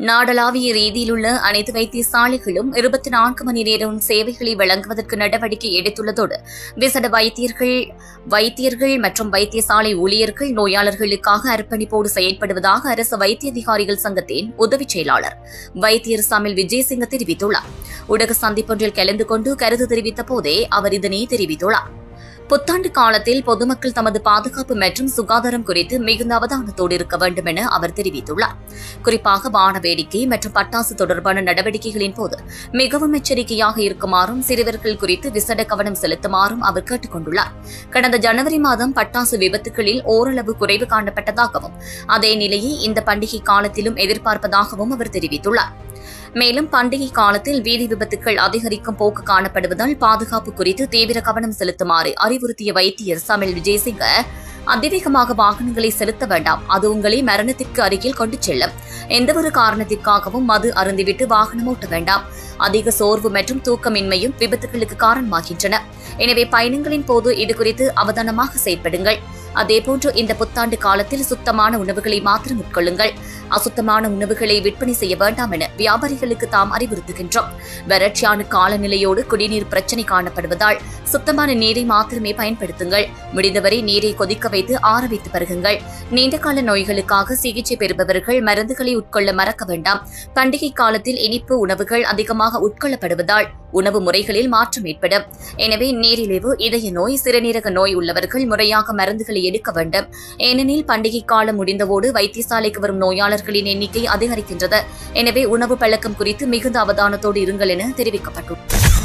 நாடளாவிய ரீதியிலுள்ள அனைத்து வைத்தியசாலைகளும் 24 மணி நேரம் சேவைகளை வழங்குவதற்கு நடவடிக்கை எடுத்துள்ளதோடு விசேட வைத்தியர்கள் மற்றும் வைத்தியசாலை ஊழியர்கள் நோயாளர்களுக்காக அர்ப்பணிப்போடு செயல்படுவதாக அரசு வைத்திய அதிகாரிகள் சங்கத்தின் உதவிச் செயலாளர் வைத்தியர் சமில் விஜயசிங்க தெரிவித்துள்ளார். ஊடக சந்திப்பொன்றில் கலந்து கொண்டு கருத்து தெரிவித்த போதே அவர் இதனை தெரிவித்துள்ளார். புத்தாண்டு காலத்தில் பொதுமக்கள் தமது பாதுகாப்பு மற்றும் சுகாதாரம் குறித்து மிகுந்த அவதானத்தோடு இருக்க வேண்டும் என அவர் தெரிவித்துள்ளார். குறிப்பாக வான வேடிக்கை மற்றும் பட்டாசு தொடர்பான நடவடிக்கைகளின் போது மிகவும் எச்சரிக்கையாக இருக்குமாறும் சிறுவர்கள் குறித்து விசேட கவனம் செலுத்துமாறும் அவர் கேட்டுக் கொண்டுள்ளார். கடந்த ஜனவரி மாதம் பட்டாசு விபத்துகளில் ஓரளவு குறைவு காணப்பட்டதாகவும் அதே நிலையை இந்த பண்டிகை காலத்திலும் எதிர்பார்ப்பதாகவும் அவர் தெரிவித்துள்ளார். மேலும் பண்டிகை காலத்தில் வீதி விபத்துக்கள் அதிகரிக்கும் போக்கு காணப்படுவதால் பாதுகாப்பு குறித்து தீவிர கவனம் செலுத்துமாறு அறிவுறுத்திய வைத்தியர் சமில் விஜயசிங்க, அதிவேகமாக வாகனங்களை செலுத்த வேண்டாம், அது உங்களை மரணத்திற்கு அருகில் கொண்டு செல்லும். எந்தவொரு காரணத்திற்காகவும் மது அருந்திவிட்டு வாகனம் ஓட்ட வேண்டாம். அதிக சோர்வு மற்றும் தூக்கமின்மையும் விபத்துகளுக்கு காரணமாகின்றன. எனவே பயணங்களின் போது இதுகுறித்து அவதானமாக செயல்படுங்கள். அதேபோன்று இந்த புத்தாண்டு காலத்தில் சுத்தமான உணவுகளை மாத்திரம் உட்கொள்ளுங்கள். அசுத்தமான உணவுகளை விற்பனை செய்ய வேண்டாம் என வியாபாரிகளுக்கு தாம் அறிவுறுத்துகின்றோம். வறட்சியான காலநிலையோடு குடிநீர் பிரச்சினை காணப்படுவதால் சுத்தமான நீரை மாத்திரமே பயன்படுத்துங்கள். முடிந்தவரை நீரை கொதிக்க வைத்து ஆற வைத்து பருகுங்கள். நீண்டகால நோய்களுக்காக சிகிச்சை பெறுபவர்கள் மருந்துகளை உட்கொள்ள மறக்க வேண்டாம். பண்டிகை காலத்தில் இனிப்பு உணவுகள் அதிகமாக உட்கொள்ளப்படுவதால் உணவு முறைகளில் மாற்றம் ஏற்படும். எனவே நீரிழிவு, இதய நோய், சிறுநீரக நோய் உள்ளவர்கள் முறையாக மருந்துகளை எடுக்க வேண்டும். ஏனெனில் பண்டிகை காலம் முடிந்தவோடு வைத்தியசாலைக்கு வரும் நோயாளர்களின் எண்ணிக்கை அதிகரிக்கின்றது. எனவே உணவு பழக்கம் குறித்து மிகுந்த அவதானத்தோடு இருங்கள் என தெரிவிக்கப்பட்டுள்ளது.